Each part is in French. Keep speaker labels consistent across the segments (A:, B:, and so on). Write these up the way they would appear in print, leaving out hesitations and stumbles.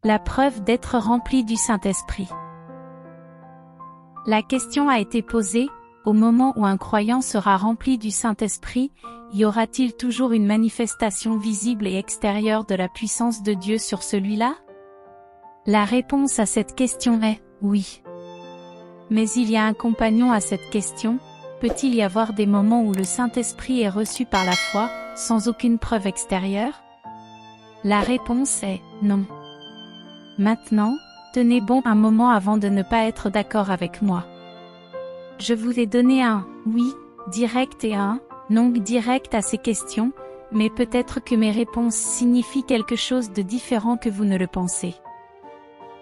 A: La preuve d'être rempli du Saint-Esprit. La question a été posée, au moment où un croyant sera rempli du Saint-Esprit, y aura-t-il toujours une manifestation visible et extérieure de la puissance de Dieu sur celui-là? La réponse à cette question est « oui ». Mais il y a un compagnon à cette question, peut-il y avoir des moments où le Saint-Esprit est reçu par la foi, sans aucune preuve extérieure? La réponse est « non ». Maintenant, tenez bon un moment avant de ne pas être d'accord avec moi. Je vous ai donné un « oui » direct et un « non » direct à ces questions, mais peut-être que mes réponses signifient quelque chose de différent que vous ne le pensez.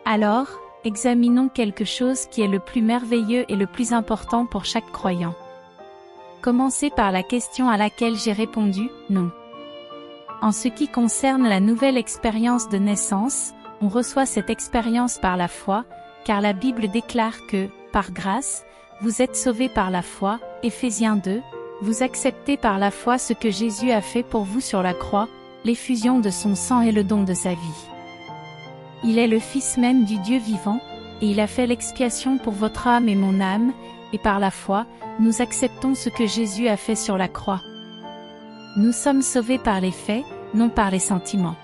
A: Alors, examinons quelque chose qui est le plus merveilleux et le plus important pour chaque croyant. Commencez par la question à laquelle j'ai répondu « non ». En ce qui concerne la nouvelle expérience de naissance, on reçoit cette expérience par la foi, car la Bible déclare que, par grâce, vous êtes sauvés par la foi, Éphésiens 2, vous acceptez par la foi ce que Jésus a fait pour vous sur la croix, l'effusion de son sang et le don de sa vie. Il est le Fils même du Dieu vivant, et il a fait l'expiation pour votre âme et mon âme, et par la foi, nous acceptons ce que Jésus a fait sur la croix. Nous sommes sauvés par les faits, non par les sentiments.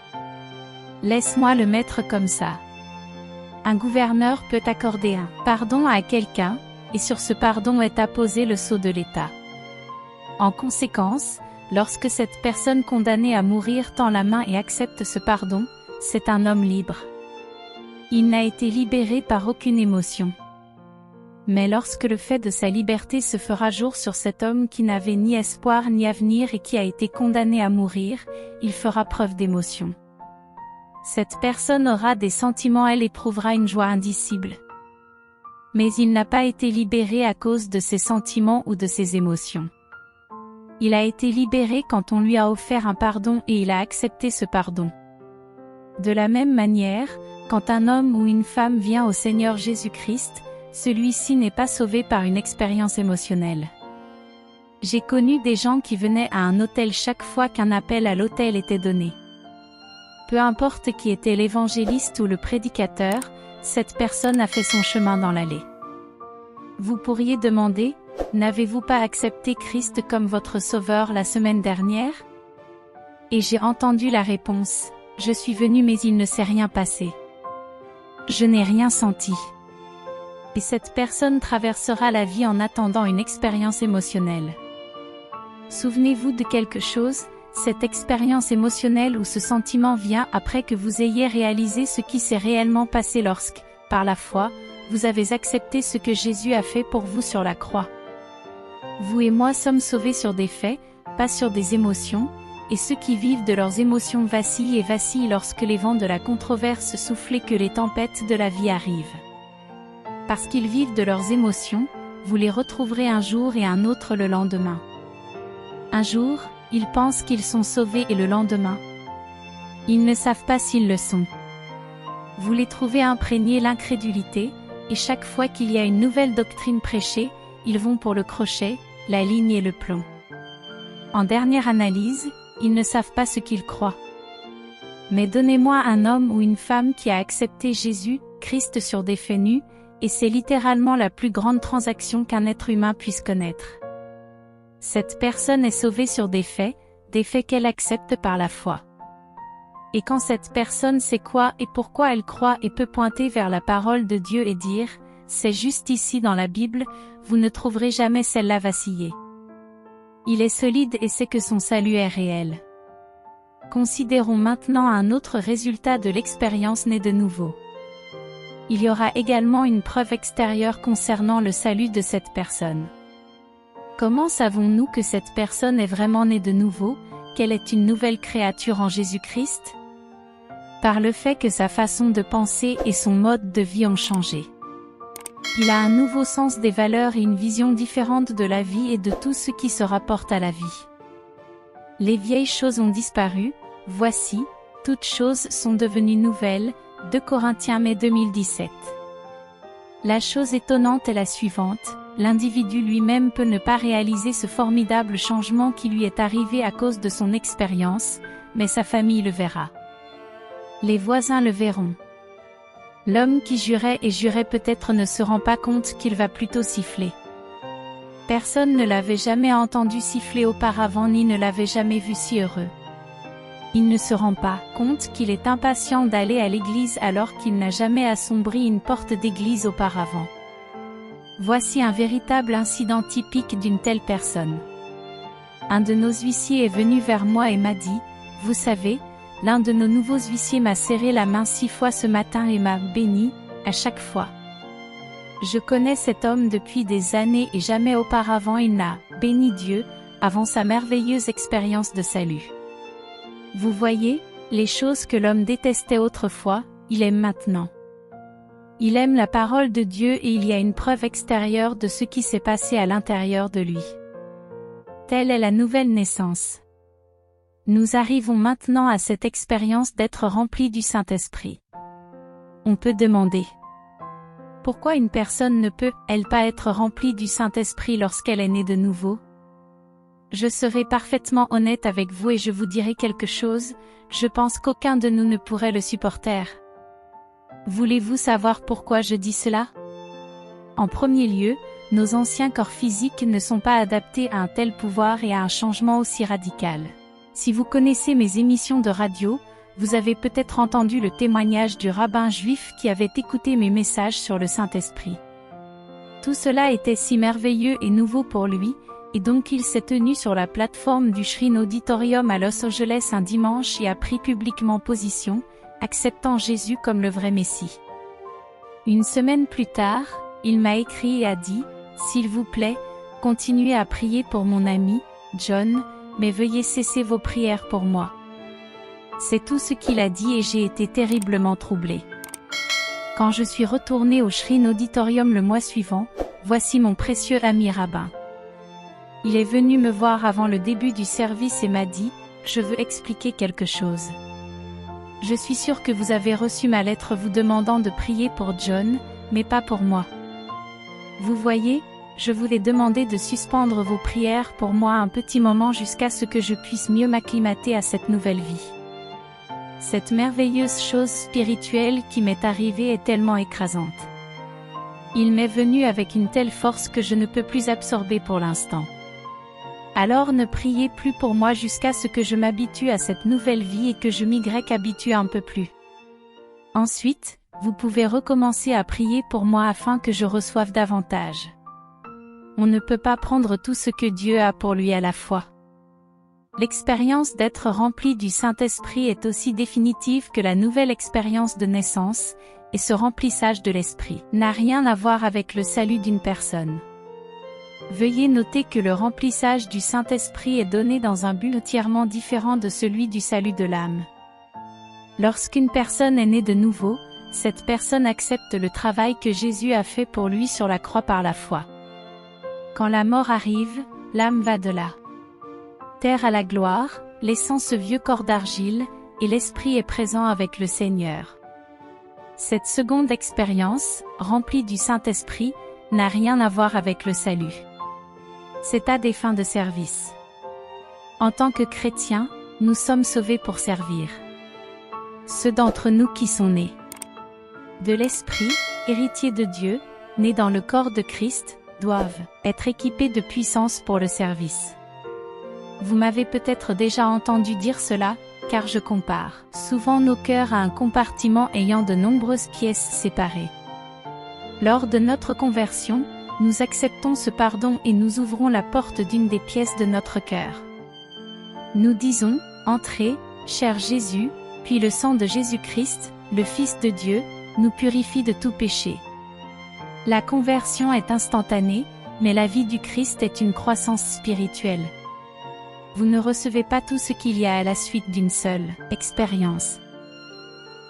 A: Laisse-moi le mettre comme ça. Un gouverneur peut accorder un pardon à quelqu'un, et sur ce pardon est apposé le sceau de l'État. En conséquence, lorsque cette personne condamnée à mourir tend la main et accepte ce pardon, c'est un homme libre. Il n'a été libéré par aucune émotion. Mais lorsque le fait de sa liberté se fera jour sur cet homme qui n'avait ni espoir ni avenir et qui a été condamné à mourir, il fera preuve d'émotion. Cette personne aura des sentiments, elle éprouvera une joie indicible. Mais il n'a pas été libéré à cause de ses sentiments ou de ses émotions. Il a été libéré quand on lui a offert un pardon et il a accepté ce pardon. De la même manière, quand un homme ou une femme vient au Seigneur Jésus-Christ, celui-ci n'est pas sauvé par une expérience émotionnelle. J'ai connu des gens qui venaient à un autel chaque fois qu'un appel à l'autel était donné. Peu importe qui était l'évangéliste ou le prédicateur, cette personne a fait son chemin dans l'allée. Vous pourriez demander, n'avez-vous pas accepté Christ comme votre sauveur la semaine dernière? Et j'ai entendu la réponse, je suis venu mais il ne s'est rien passé. Je n'ai rien senti. Et cette personne traversera la vie en attendant une expérience émotionnelle. Souvenez-vous de quelque chose, cette expérience émotionnelle ou ce sentiment vient après que vous ayez réalisé ce qui s'est réellement passé lorsque, par la foi, vous avez accepté ce que Jésus a fait pour vous sur la croix. Vous et moi sommes sauvés sur des faits, pas sur des émotions, et ceux qui vivent de leurs émotions vacillent et vacillent lorsque les vents de la controverse soufflent et que les tempêtes de la vie arrivent. Parce qu'ils vivent de leurs émotions, vous les retrouverez un jour et un autre le lendemain. Un jour, ils pensent qu'ils sont sauvés et le lendemain, ils ne savent pas s'ils le sont. Vous les trouvez imprégnés l'incrédulité, et chaque fois qu'il y a une nouvelle doctrine prêchée, ils vont pour le crochet, la ligne et le plomb. En dernière analyse, ils ne savent pas ce qu'ils croient. Mais donnez-moi un homme ou une femme qui a accepté Jésus, Christ sur des faits nus, et c'est littéralement la plus grande transaction qu'un être humain puisse connaître. Cette personne est sauvée sur des faits qu'elle accepte par la foi. Et quand cette personne sait quoi et pourquoi elle croit et peut pointer vers la parole de Dieu et dire « c'est juste ici dans la Bible », vous ne trouverez jamais celle-là vaciller. Il est solide et sait que son salut est réel. Considérons maintenant un autre résultat de l'expérience née de nouveau. Il y aura également une preuve extérieure concernant le salut de cette personne. Comment savons-nous que cette personne est vraiment née de nouveau, qu'elle est une nouvelle créature en Jésus-Christ? Par le fait que sa façon de penser et son mode de vie ont changé. Il a un nouveau sens des valeurs et une vision différente de la vie et de tout ce qui se rapporte à la vie. Les vieilles choses ont disparu, voici, toutes choses sont devenues nouvelles, 2 Corinthiens mai 2017. La chose étonnante est la suivante, l'individu lui-même peut ne pas réaliser ce formidable changement qui lui est arrivé à cause de son expérience, mais sa famille le verra. Les voisins le verront. L'homme qui jurait et jurait peut-être ne se rend pas compte qu'il va plutôt siffler. Personne ne l'avait jamais entendu siffler auparavant ni ne l'avait jamais vu si heureux. Il ne se rend pas compte qu'il est impatient d'aller à l'église alors qu'il n'a jamais assombri une porte d'église auparavant. Voici un véritable incident typique d'une telle personne. Un de nos huissiers est venu vers moi et m'a dit, « Vous savez, l'un de nos nouveaux huissiers m'a serré la main 6 fois ce matin et m'a béni, à chaque fois. » Je connais cet homme depuis des années et jamais auparavant il n'a béni Dieu, avant sa merveilleuse expérience de salut. Vous voyez, les choses que l'homme détestait autrefois, il aime maintenant. Il aime la parole de Dieu et il y a une preuve extérieure de ce qui s'est passé à l'intérieur de lui. Telle est la nouvelle naissance. Nous arrivons maintenant à cette expérience d'être remplis du Saint-Esprit. On peut demander: pourquoi une personne ne peut-elle pas être remplie du Saint-Esprit lorsqu'elle est née de nouveau? Je serai parfaitement honnête avec vous et je vous dirai quelque chose, je pense qu'aucun de nous ne pourrait le supporter. Voulez-vous savoir pourquoi je dis cela? En premier lieu, nos anciens corps physiques ne sont pas adaptés à un tel pouvoir et à un changement aussi radical. Si vous connaissez mes émissions de radio, vous avez peut-être entendu le témoignage du rabbin juif qui avait écouté mes messages sur le Saint-Esprit. Tout cela était si merveilleux et nouveau pour lui, et donc il s'est tenu sur la plateforme du Shrine Auditorium à Los Angeles un dimanche et a pris publiquement position, acceptant Jésus comme le vrai Messie. Une semaine plus tard, il m'a écrit et a dit, « S'il vous plaît, continuez à prier pour mon ami, John, mais veuillez cesser vos prières pour moi. » C'est tout ce qu'il a dit et j'ai été terriblement troublé. Quand je suis retourné au Shrine Auditorium le mois suivant, voici mon précieux ami rabbin. Il est venu me voir avant le début du service et m'a dit, « Je veux expliquer quelque chose. Je suis sûr que vous avez reçu ma lettre vous demandant de prier pour John, mais pas pour moi. Vous voyez, je vous ai demandé de suspendre vos prières pour moi un petit moment jusqu'à ce que je puisse mieux m'acclimater à cette nouvelle vie. Cette merveilleuse chose spirituelle qui m'est arrivée est tellement écrasante. Il m'est venu avec une telle force que je ne peux plus absorber pour l'instant. Alors ne priez plus pour moi jusqu'à ce que je m'habitue à cette nouvelle vie et que je m'y habitue un peu plus. Ensuite, vous pouvez recommencer à prier pour moi afin que je reçoive davantage. On ne peut pas prendre tout ce que Dieu a pour lui à la fois. L'expérience d'être rempli du Saint-Esprit est aussi définitive que la nouvelle expérience de naissance, et ce remplissage de l'Esprit n'a rien à voir avec le salut d'une personne. Veuillez noter que le remplissage du Saint-Esprit est donné dans un but entièrement différent de celui du salut de l'âme. Lorsqu'une personne est née de nouveau, cette personne accepte le travail que Jésus a fait pour lui sur la croix par la foi. Quand la mort arrive, l'âme va de la terre à la gloire, laissant ce vieux corps d'argile, et l'esprit est présent avec le Seigneur. Cette seconde expérience, remplie du Saint-Esprit, n'a rien à voir avec le salut. C'est à des fins de service. En tant que chrétiens, nous sommes sauvés pour servir. Ceux d'entre nous qui sont nés de l'Esprit, héritiers de Dieu, nés dans le corps de Christ, doivent être équipés de puissance pour le service. Vous m'avez peut-être déjà entendu dire cela, car je compare souvent nos cœurs à un compartiment ayant de nombreuses pièces séparées. Lors de notre conversion, nous acceptons ce pardon et nous ouvrons la porte d'une des pièces de notre cœur. Nous disons, « Entrez, cher Jésus », puis le sang de Jésus-Christ, le Fils de Dieu, nous purifie de tout péché. La conversion est instantanée, mais la vie du Christ est une croissance spirituelle. Vous ne recevez pas tout ce qu'il y a à la suite d'une seule expérience.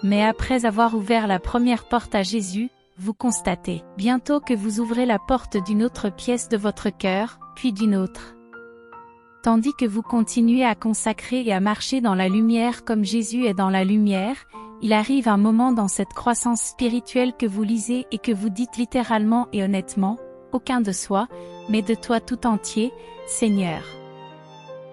A: Mais après avoir ouvert la première porte à Jésus, vous constatez bientôt que vous ouvrez la porte d'une autre pièce de votre cœur, puis d'une autre. Tandis que vous continuez à consacrer et à marcher dans la lumière comme Jésus est dans la lumière, il arrive un moment dans cette croissance spirituelle que vous lisez et que vous dites littéralement et honnêtement, « Aucun de soi, mais de toi tout entier, Seigneur. »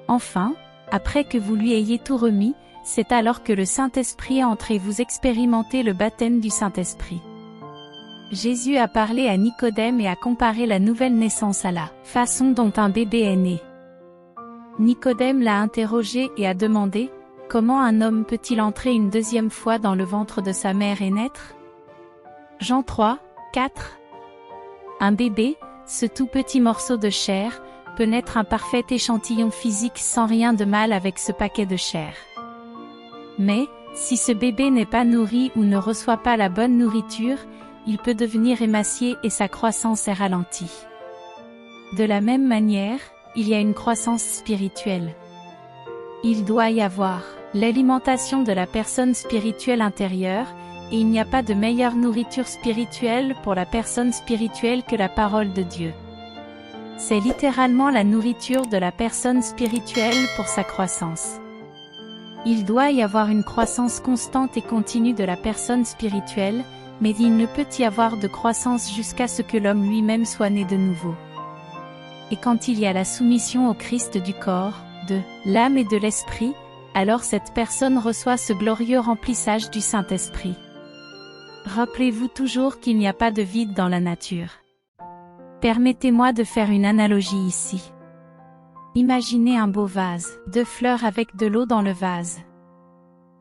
A: Enfin, après que vous lui ayez tout remis, c'est alors que le Saint-Esprit entre et vous expérimentez le baptême du Saint-Esprit. Jésus a parlé à Nicodème et a comparé la nouvelle naissance à la façon dont un bébé est né. Nicodème l'a interrogé et a demandé « Comment un homme peut-il entrer une deuxième fois dans le ventre de sa mère et naître ?» Jean 3, 4. Un bébé, ce tout petit morceau de chair, peut naître un parfait échantillon physique sans rien de mal avec ce paquet de chair. Mais, si ce bébé n'est pas nourri ou ne reçoit pas la bonne nourriture, il peut devenir émacié et sa croissance est ralentie. De la même manière, il y a une croissance spirituelle. Il doit y avoir l'alimentation de la personne spirituelle intérieure, et il n'y a pas de meilleure nourriture spirituelle pour la personne spirituelle que la parole de Dieu. C'est littéralement la nourriture de la personne spirituelle pour sa croissance. Il doit y avoir une croissance constante et continue de la personne spirituelle, mais il ne peut y avoir de croissance jusqu'à ce que l'homme lui-même soit né de nouveau. Et quand il y a la soumission au Christ du corps, de l'âme et de l'esprit, alors cette personne reçoit ce glorieux remplissage du Saint-Esprit. Rappelez-vous toujours qu'il n'y a pas de vide dans la nature. Permettez-moi de faire une analogie ici. Imaginez un beau vase, de fleurs avec de l'eau dans le vase.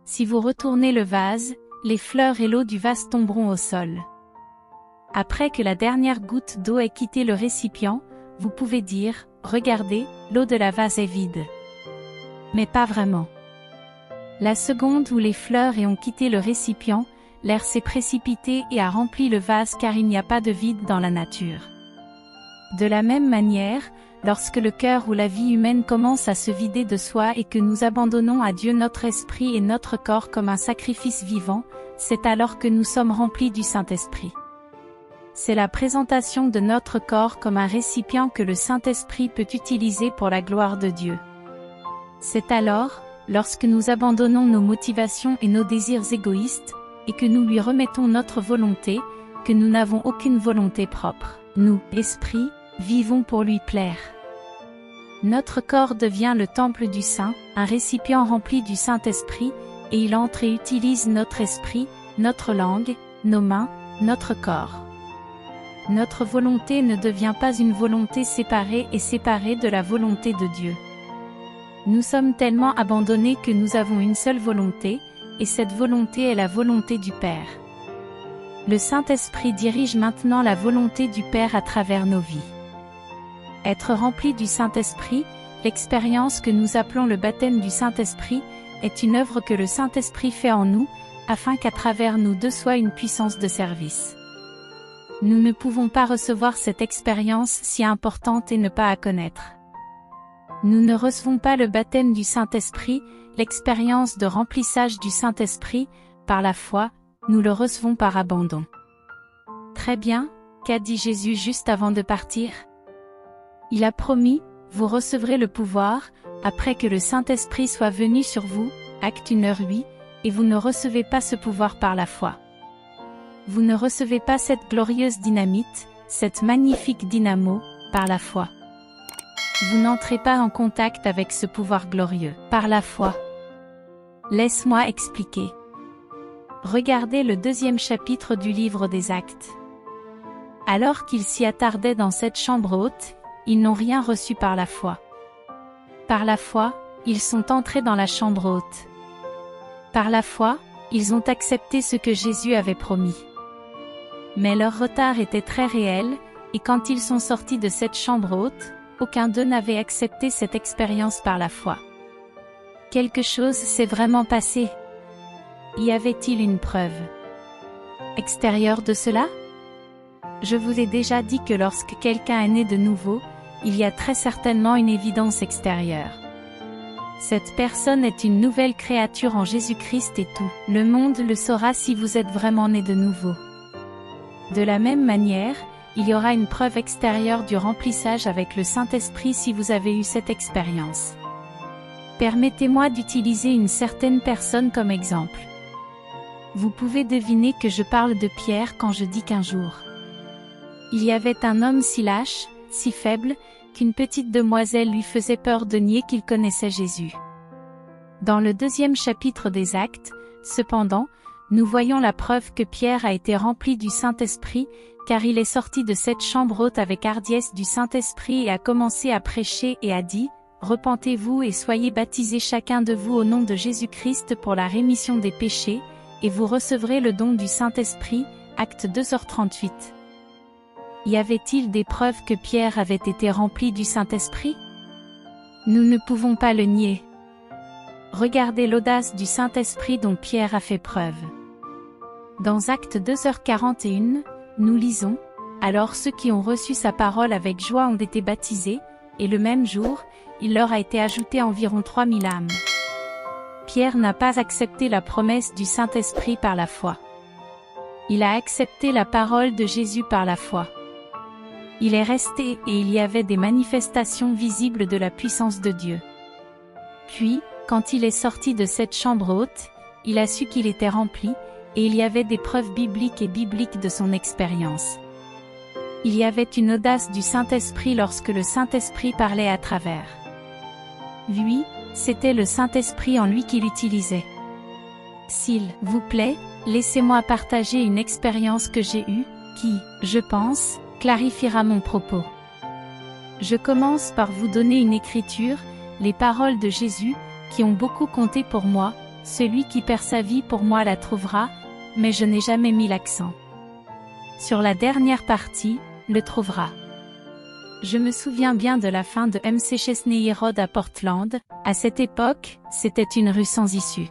A: Si vous retournez le vase, les fleurs et l'eau du vase tomberont au sol. Après que la dernière goutte d'eau ait quitté le récipient, vous pouvez dire, regardez, l'eau de la vase est vide. Mais pas vraiment. La seconde où les fleurs ont quitté le récipient, l'air s'est précipité et a rempli le vase car il n'y a pas de vide dans la nature. De la même manière, lorsque le cœur ou la vie humaine commence à se vider de soi et que nous abandonnons à Dieu notre esprit et notre corps comme un sacrifice vivant, c'est alors que nous sommes remplis du Saint-Esprit. C'est la présentation de notre corps comme un récipient que le Saint-Esprit peut utiliser pour la gloire de Dieu. C'est alors, lorsque nous abandonnons nos motivations et nos désirs égoïstes, et que nous lui remettons notre volonté, que nous n'avons aucune volonté propre. Nous, esprit, vivons pour lui plaire. Notre corps devient le temple du Saint, un récipient rempli du Saint-Esprit, et il entre et utilise notre esprit, notre langue, nos mains, notre corps. Notre volonté ne devient pas une volonté séparée et séparée de la volonté de Dieu. Nous sommes tellement abandonnés que nous avons une seule volonté, et cette volonté est la volonté du Père. Le Saint-Esprit dirige maintenant la volonté du Père à travers nos vies. Être rempli du Saint-Esprit, l'expérience que nous appelons le baptême du Saint-Esprit, est une œuvre que le Saint-Esprit fait en nous, afin qu'à travers nous deux soit une puissance de service. Nous ne pouvons pas recevoir cette expérience si importante et ne pas la connaître. Nous ne recevons pas le baptême du Saint-Esprit, l'expérience de remplissage du Saint-Esprit, par la foi, nous le recevons par abandon. Très bien, qu'a dit Jésus juste avant de partir? Il a promis, vous recevrez le pouvoir, après que le Saint-Esprit soit venu sur vous, Actes 1h8, et vous ne recevez pas ce pouvoir par la foi. Vous ne recevez pas cette glorieuse dynamite, cette magnifique dynamo, par la foi. Vous n'entrez pas en contact avec ce pouvoir glorieux, par la foi. Laisse-moi expliquer. Regardez le 2e chapitre du livre des Actes. Alors qu'ils s'y attardaient dans cette chambre haute, ils n'ont rien reçu par la foi. Par la foi, ils sont entrés dans la chambre haute. Par la foi, ils ont accepté ce que Jésus avait promis. Mais leur retard était très réel, et quand ils sont sortis de cette chambre haute, aucun d'eux n'avait accepté cette expérience par la foi. Quelque chose s'est vraiment passé. Y avait-il une preuve extérieure de cela? Je vous ai déjà dit que lorsque quelqu'un est né de nouveau, il y a très certainement une évidence extérieure. Cette personne est une nouvelle créature en Jésus-Christ et tout le monde le saura si vous êtes vraiment né de nouveau. De la même manière, il y aura une preuve extérieure du remplissage avec le Saint-Esprit si vous avez eu cette expérience. Permettez-moi d'utiliser une certaine personne comme exemple. Vous pouvez deviner que je parle de Pierre quand je dis qu'un jour, il y avait un homme si lâche, si faible, qu'une petite demoiselle lui faisait peur de nier qu'il connaissait Jésus. Dans le 2e chapitre des Actes, cependant, nous voyons la preuve que Pierre a été rempli du Saint-Esprit, car il est sorti de cette chambre haute avec hardiesse du Saint-Esprit et a commencé à prêcher et a dit, « Repentez-vous et soyez baptisés chacun de vous au nom de Jésus-Christ pour la rémission des péchés, et vous recevrez le don du Saint-Esprit. » Acte 2h38. Y avait-il des preuves que Pierre avait été rempli du Saint-Esprit? Nous ne pouvons pas le nier. Regardez l'audace du Saint-Esprit dont Pierre a fait preuve. Dans Acte 2h41, nous lisons, « Alors ceux qui ont reçu sa parole avec joie ont été baptisés, et le même jour, il leur a été ajouté environ 3000 âmes. » Pierre n'a pas accepté la promesse du Saint-Esprit par la foi. Il a accepté la parole de Jésus par la foi. Il est resté et il y avait des manifestations visibles de la puissance de Dieu. Puis, quand il est sorti de cette chambre haute, il a su qu'il était rempli, et il y avait des preuves bibliques et bibliques de son expérience. Il y avait une audace du Saint-Esprit lorsque le Saint-Esprit parlait à travers lui, c'était le Saint-Esprit en lui qu'il utilisait. S'il vous plaît, laissez-moi partager une expérience que j'ai eue, qui, je pense, clarifiera mon propos. Je commence par vous donner une écriture, les paroles de Jésus, qui ont beaucoup compté pour moi, celui qui perd sa vie pour moi la trouvera, mais je n'ai jamais mis l'accent sur la dernière partie, le trouvera. Je me souviens bien de la fin de MC Chesney Road à Portland. À cette époque, c'était une rue sans issue.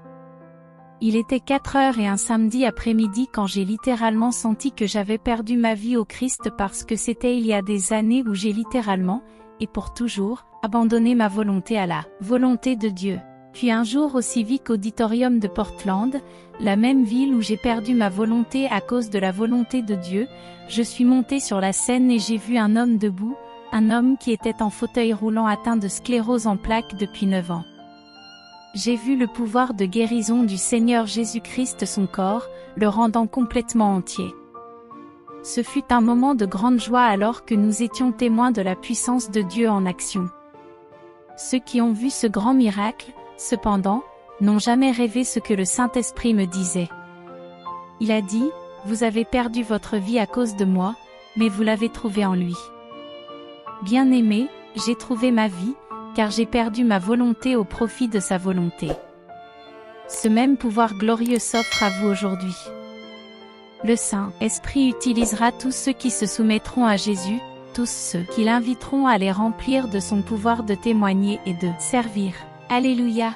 A: Il était 4 heures et un samedi après-midi quand j'ai littéralement senti que j'avais perdu ma vie au Christ parce que c'était il y a des années où j'ai littéralement, et pour toujours, abandonné ma volonté à la volonté de Dieu. Puis un jour au Civic Auditorium de Portland, la même ville où j'ai perdu ma volonté à cause de la volonté de Dieu, je suis monté sur la scène et j'ai vu un homme debout, un homme qui était en fauteuil roulant atteint de sclérose en plaques depuis 9 ans. J'ai vu le pouvoir de guérison du Seigneur Jésus-Christ son corps, le rendant complètement entier. Ce fut un moment de grande joie alors que nous étions témoins de la puissance de Dieu en action. Ceux qui ont vu ce grand miracle, cependant, n'ont jamais rêvé ce que le Saint-Esprit me disait. Il a dit, « Vous avez perdu votre vie à cause de moi, mais vous l'avez trouvée en lui. » Bien-aimé, j'ai trouvé ma vie, car j'ai perdu ma volonté au profit de sa volonté. Ce même pouvoir glorieux s'offre à vous aujourd'hui. Le Saint-Esprit utilisera tous ceux qui se soumettront à Jésus, tous ceux qui l'inviteront à les remplir de son pouvoir de témoigner et de servir. Alléluia.